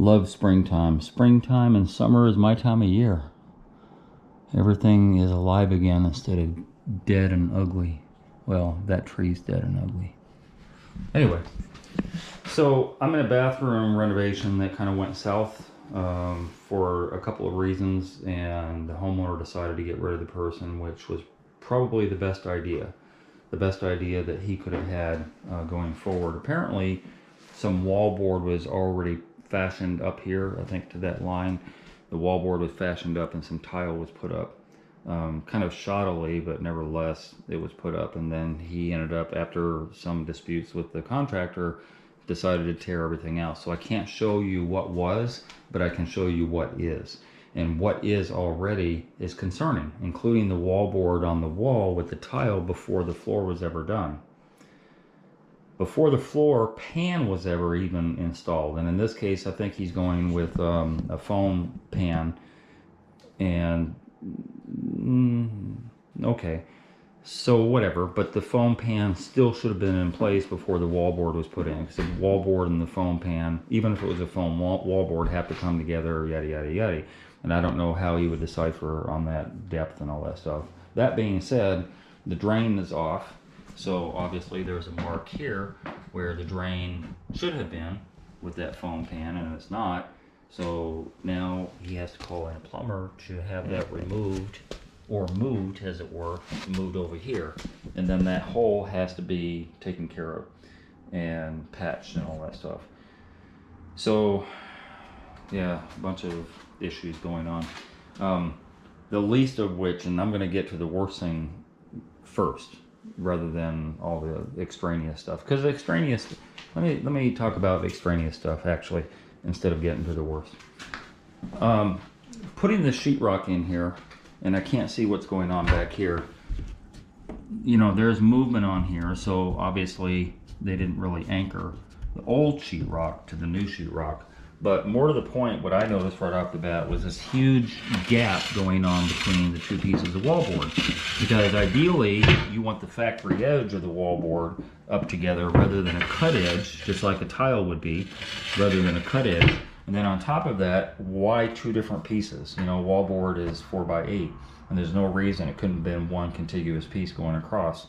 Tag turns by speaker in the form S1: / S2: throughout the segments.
S1: love springtime. Springtime and summer is my time of year. Everything is alive again instead of dead and ugly. Well, that tree's dead and ugly. Anyway, so I'm in a bathroom renovation that kind of went south for a couple of reasons, and the homeowner decided to get rid of the person, which was probably the best idea. The best idea that he could have had going forward. Apparently, some wallboard was already fashioned up here, I think to that line. The wallboard was fashioned up and some tile was put up. Kind of shoddily, but nevertheless, it was put up. And then he ended up, after some disputes with the contractor, decided to tear everything out. So I can't show you what was, but I can show you what is. And what is already is concerning, including the wallboard on the wall with the tile before the floor was ever done. Before the floor pan was ever even installed. And in this case, I think he's going with a foam pan. And okay, so whatever, but the foam pan still should have been in place before the wallboard was put in, because the wallboard and the foam pan, even if it was a foam wallboard, have to come together, yada yada yada. And I don't know how he would decipher on that depth and all that stuff. That being said, the drain is off, so obviously there's a mark here where the drain should have been with that foam pan, and it's not. So now he has to call in a plumber to have that removed, or moved as it were, moved over here. And then that hole has to be taken care of and patched and all that stuff. So yeah, a bunch of issues going on. The least of which, and I'm going to get to the worst thing first rather than all the extraneous stuff, because extraneous, let me talk about extraneous stuff actually instead of getting to the worst. Putting the sheetrock in here, and I can't see what's going on back here. You know, there's movement on here, so obviously they didn't really anchor the old sheetrock to the new sheetrock. But more to the point, what I noticed right off the bat was this huge gap going on between the two pieces of wallboard. Because ideally, you want the factory edge of the wallboard up together rather than a cut edge, just like a tile would be, rather than a cut edge. And then on top of that, why two different pieces? You know, wallboard is 4x8, and there's no reason it couldn't have been one contiguous piece going across.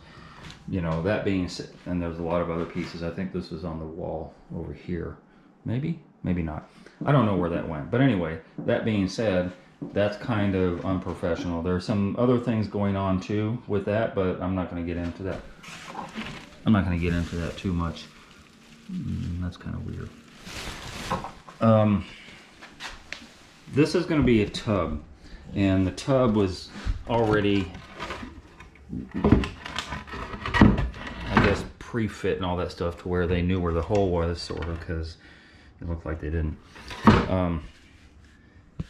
S1: You know, that being said, and there's a lot of other pieces. I think this was on the wall over here. Maybe? Maybe not. I don't know where that went. But anyway, that being said, that's kind of unprofessional. There's some other things going on too with that, but I'm not going to get into that. I'm not going to get into that too much. That's kind of weird. This is going to be a tub, and the tub was already, I guess, pre-fit and all that stuff to where they knew where the hole was, sort of, because it looked like they didn't.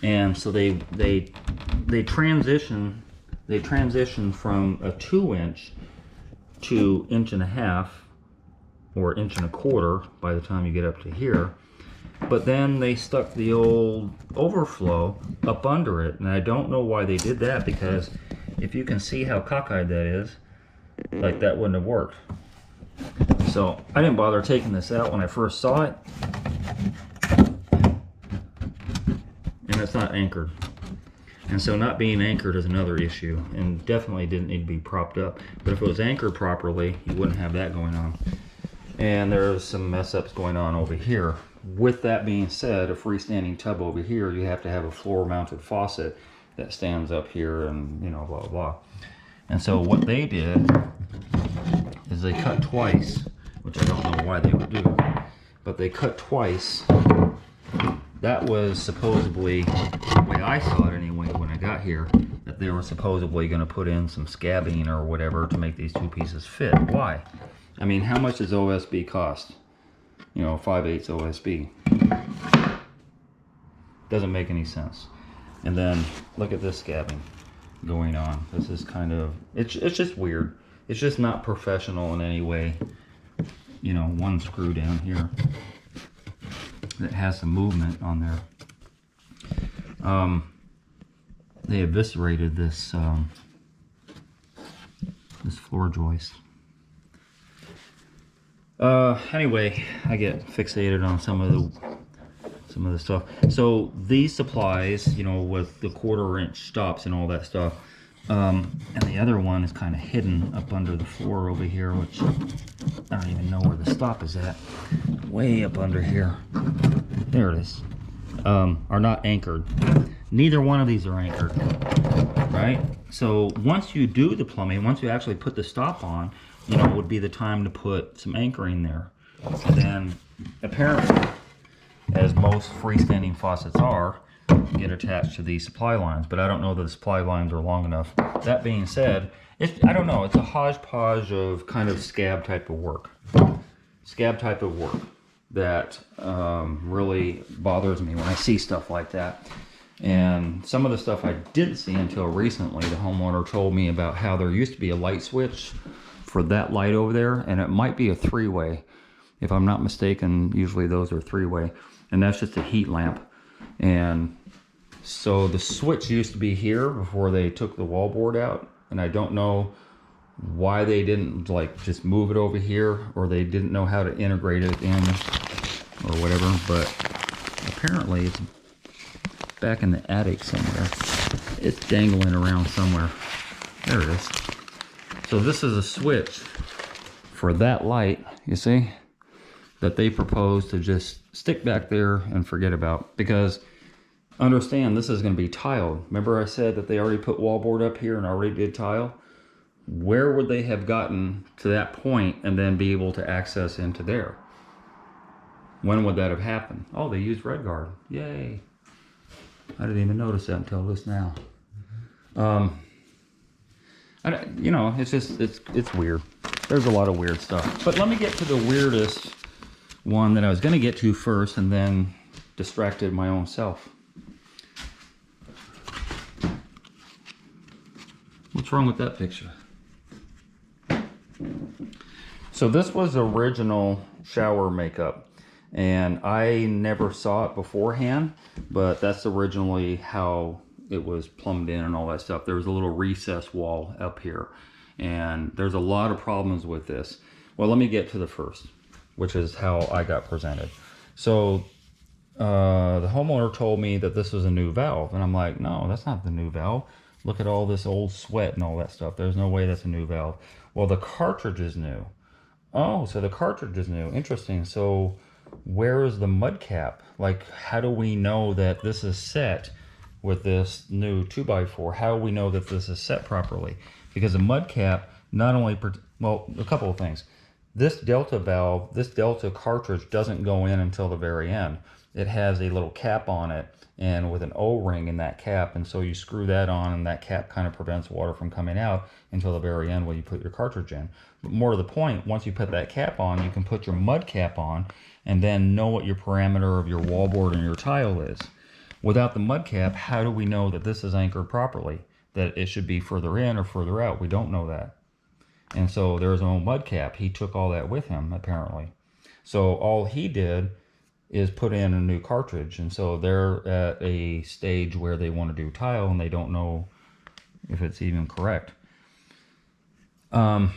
S1: And so they transition from a 2-inch to 1.5 inches or 1.25 inches by the time you get up to here. But then they stuck the old overflow up under it, and I don't know why they did that, because if you can see how cockeyed that is, like, that wouldn't have worked. So I didn't bother taking this out when I first saw it, and it's not anchored. And so not being anchored is another issue, and definitely didn't need to be propped up. But if it was anchored properly, you wouldn't have that going on. And there's some mess ups going on over here. With that being said, a freestanding tub over here, you have to have a floor mounted faucet that stands up here, and you know, blah blah blah. And so what they did is they cut twice, which I don't know why they would do, but they cut twice. That was supposedly, the way I saw it anyway when I got here, that they were supposedly going to put in some scabbing or whatever to make these two pieces fit. Why? I mean, how much does OSB cost? You know, 5/8 OSB. Doesn't make any sense. And then look at this scabbing going on. This is kind of, it's just weird. It's just not professional in any way. You know, one screw down here that has some movement on there. They eviscerated this this floor joist. Anyway, I get fixated on some of the some of the stuff. So these supplies, you know, with the 1/4 inch stops and all that stuff. And the other one is kind of hidden up under the floor over here, which I don't even know where the stop is at. Way up under here. There it is. Are not anchored. Neither one of these are anchored, right? So once you do the plumbing, once you actually put the stop on, you know, would be the time to put some anchoring there. And then apparently, as most freestanding faucets are, get attached to these supply lines, but I don't know that the supply lines are long enough. That being said, I don't know, it's a hodgepodge of kind of scab type of work. Scab type of work that really bothers me when I see stuff like that. And some of the stuff I didn't see until recently. The homeowner told me about how there used to be a light switch for that light over there, and it might be a 3-way. If I'm not mistaken, usually those are 3-way, and that's just a heat lamp. And so the switch used to be here before they took the wallboard out, and I don't know why they didn't like just move it over here, or they didn't know how to integrate it in or whatever, but apparently it's back in the attic somewhere. It's dangling around somewhere. There it is. So this is a switch for that light, you see, that they propose to just stick back there and forget about. Because understand, this is going to be tiled. Remember I said that they already put wallboard up here and already did tile? Where would they have gotten to that point and then be able to access into there? When would that have happened? Oh, they used RedGuard. Yay. I didn't even notice that until this now. You know, it's just, it's weird. There's a lot of weird stuff. But let me get to the weirdest one that I was going to get to first and then distracted my own self. What's wrong with that picture? So this was original shower makeup, and I never saw it beforehand, but that's originally how it was plumbed in and all that stuff. There was a little recess wall up here, and there's a lot of problems with this. Well, let me get to the first, which is how I got presented. So the homeowner told me that this was a new valve, and I'm like, no, that's not the new valve. Look at all this old sweat and all that stuff. There's no way that's a new valve. Well, the cartridge is new. Oh, so the cartridge is new. Interesting. So where is the mud cap? Like, how do we know that this is set with this new 2x4? How do we know that this is set properly? Because the mud cap not only, well, a couple of things. This delta valve, this delta cartridge doesn't go in until the very end. It has a little cap on it and with an O-ring in that cap, and so you screw that on and that cap kind of prevents water from coming out until the very end when you put your cartridge in. But more to the point, once you put that cap on, you can put your mud cap on and then know what your parameter of your wallboard and your tile is. Without the mud cap, how do we know that this is anchored properly? That it should be further in or further out? We don't know that. And so there's no mud cap. He took all that with him, apparently. So all he did is put in a new cartridge, and so they're at a stage where they want to do tile and they don't know if it's even correct. And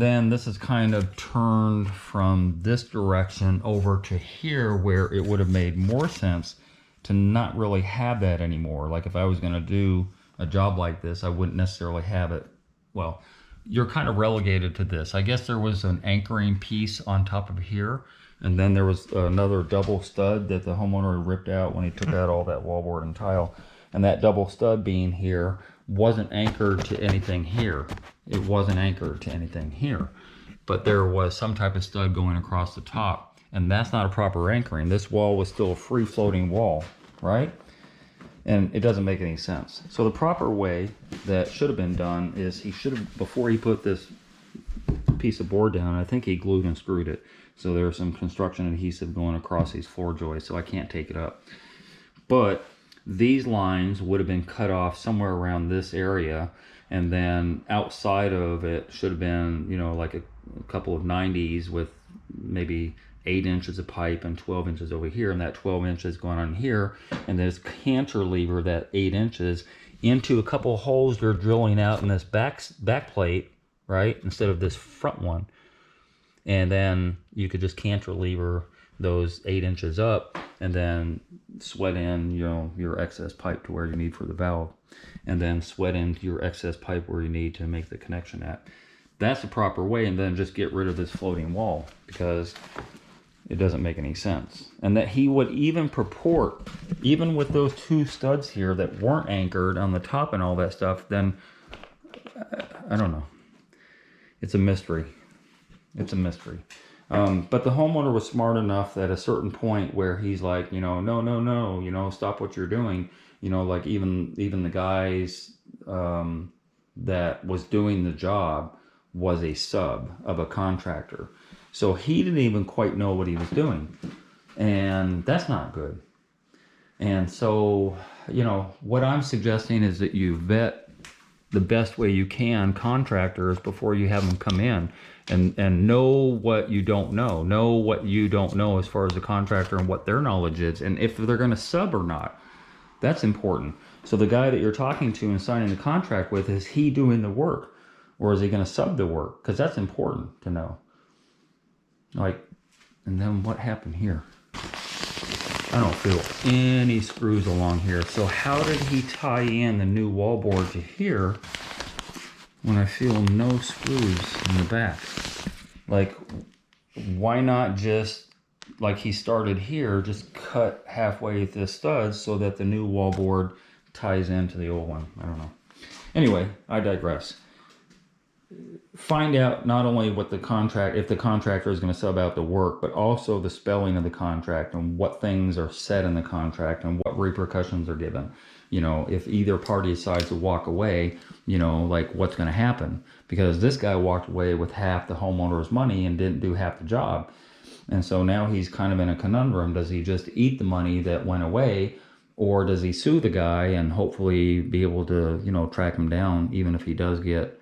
S1: then this is kind of turned from this direction over to here, where it would have made more sense to not really have that anymore. Like if I was going to do a job like this, I wouldn't necessarily have it. Well, you're kind of relegated to this. I guess there was an anchoring piece on top of here, and then there was another double stud that the homeowner ripped out when he took out all that wallboard and tile. And that double stud being here wasn't anchored to anything here. It wasn't anchored to anything here. But there was some type of stud going across the top. And that's not a proper anchoring. This wall was still a free floating wall, right? And it doesn't make any sense. So the proper way that should have been done is he should have, before he put this piece of board down, I think he glued and screwed it. So there's some construction adhesive going across these floor joists, so I can't take it up. But these lines would have been cut off somewhere around this area, and then outside of it should have been, you know, like a couple of 90s with maybe 8 inches of pipe and 12 inches over here, and that 12 inches going on here, and this cantilever that 8 inches into a couple of holes they're drilling out in this back plate, right, instead of this front one. And then you could just cantilever those 8 inches up, and then sweat in, you know, your excess pipe to where you need for the valve, and then sweat into your excess pipe where you need to make the connection at. That's the proper way, and then just get rid of this floating wall, because it doesn't make any sense. And that he would even purport, even with those 2 studs here that weren't anchored on the top and all that stuff, then I don't know. It's a mystery. It's a mystery. But the homeowner was smart enough that at a certain point where he's like, you know, no, you know, stop what you're doing. You know, like even the guys that was doing the job was a sub of a contractor. So he didn't even quite know what he was doing. And that's not good. And so, you know, what I'm suggesting is that you vet the best way you can contractors before you have them come in, and know what you don't know. Know what you don't know as far as the contractor and what their knowledge is, and if they're going to sub or not. That's important. So the guy that you're talking to and signing the contract with, is he doing the work, or is he going to sub the work? Because that's important to know. Like, and then what happened here? I don't feel any screws along here. So how did he tie in the new wallboard to here when I feel no screws in the back? Like, why not just, like he started here, just cut halfway at this stud so that the new wallboard ties into the old one? I don't know. Anyway, I digress. Find out not only what the contract, if the contractor is going to sub out the work, but also the spelling of the contract and what things are said in the contract and what repercussions are given. You know, if either party decides to walk away, you know, like what's going to happen? Because this guy walked away with half the homeowner's money and didn't do half the job. And so now he's kind of in a conundrum. Does he just eat the money that went away, or does he sue the guy and hopefully be able to, you know, track him down, even if he does get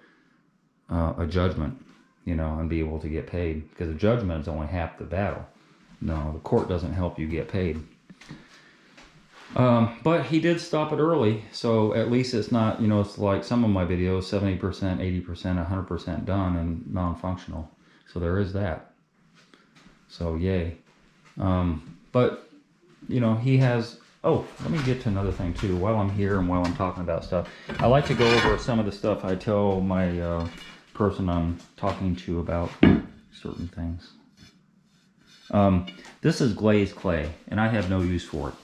S1: a judgment, you know, and be able to get paid? Because the judgment is only half the battle. No, the court doesn't help you get paid. But he did stop it early, so at least it's not, you know, it's like some of my videos, 70%, 80%, 100% done and non-functional. So there is that. So yay. But, you know, he has... Oh, let me get to another thing too. While I'm here and while I'm talking about stuff, I like to go over some of the stuff I tell my person I'm talking to about certain things. This is glazed clay, and I have no use for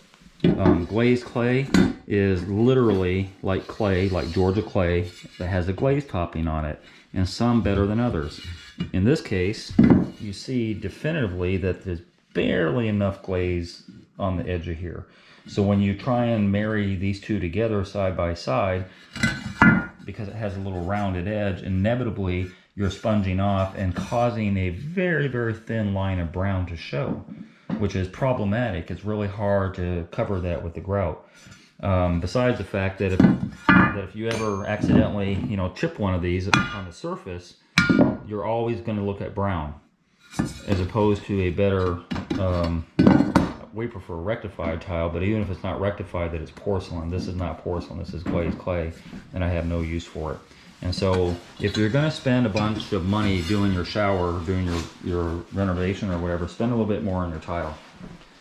S1: it. Glazed clay is literally like clay, like Georgia clay, that has a glaze topping on it, and some better than others. In this case, you see definitively that there's barely enough glaze on the edge of here. So when you try and marry these two together side by side, because it has a little rounded edge, inevitably you're sponging off and causing a very, very thin line of brown to show, which is problematic. It's really hard to cover that with the grout. Besides the fact that if you ever accidentally, you know, chip one of these on the surface, you're always going to look at brown, as opposed to a better... we prefer rectified tile, but even if it's not rectified, that it's porcelain. This is not porcelain, this is glazed clay, and I have no use for it. And so if you're going to spend a bunch of money doing your shower, doing your renovation or whatever, spend a little bit more on your tile.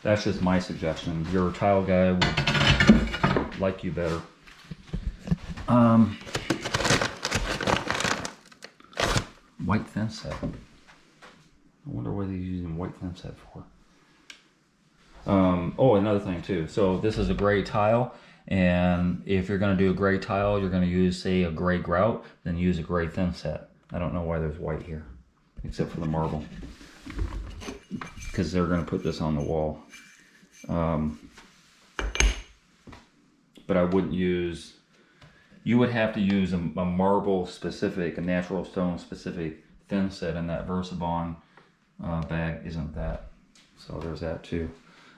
S1: That's just my suggestion. Your tile guy will like you better. White thin set. I wonder what he's using white thin set for. Oh, another thing too. So this is a gray tile, and if you're going to do a gray tile, you're going to use, say, a gray grout, then use a gray thin set. I don't know why there's white here, except for the marble, because they're going to put this on the wall. But I wouldn't use... You would have to use a marble specific, a natural stone specific thin set, and that Versabond bag isn't that. So there's that too.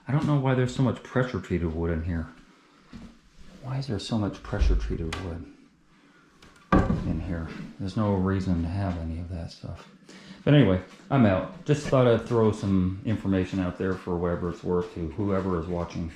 S1: I don't know why there's so much pressure treated wood in here. Why is there so much pressure treated wood in here? There's no reason to have any of that stuff. But anyway, I'm out. Just thought I'd throw some information out there for whatever it's worth to whoever is watching.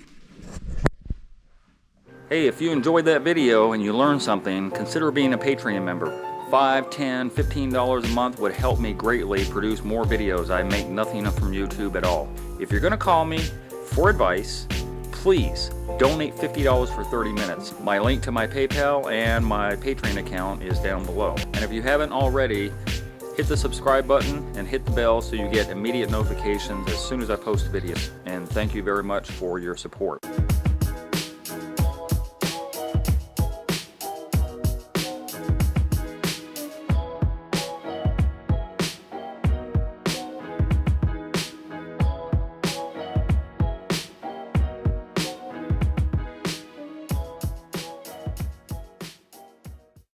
S1: Hey, if you enjoyed that video and you learned something, consider being a Patreon member. $5, $10, $15 a month would help me greatly produce more videos. I make nothing from YouTube at all. If you're gonna call me for advice, please donate $50 for 30 minutes. My link to my PayPal and my Patreon account is down below. And if you haven't already, hit the subscribe button and hit the bell so you get immediate notifications as soon as I post videos. And thank you very much for your support.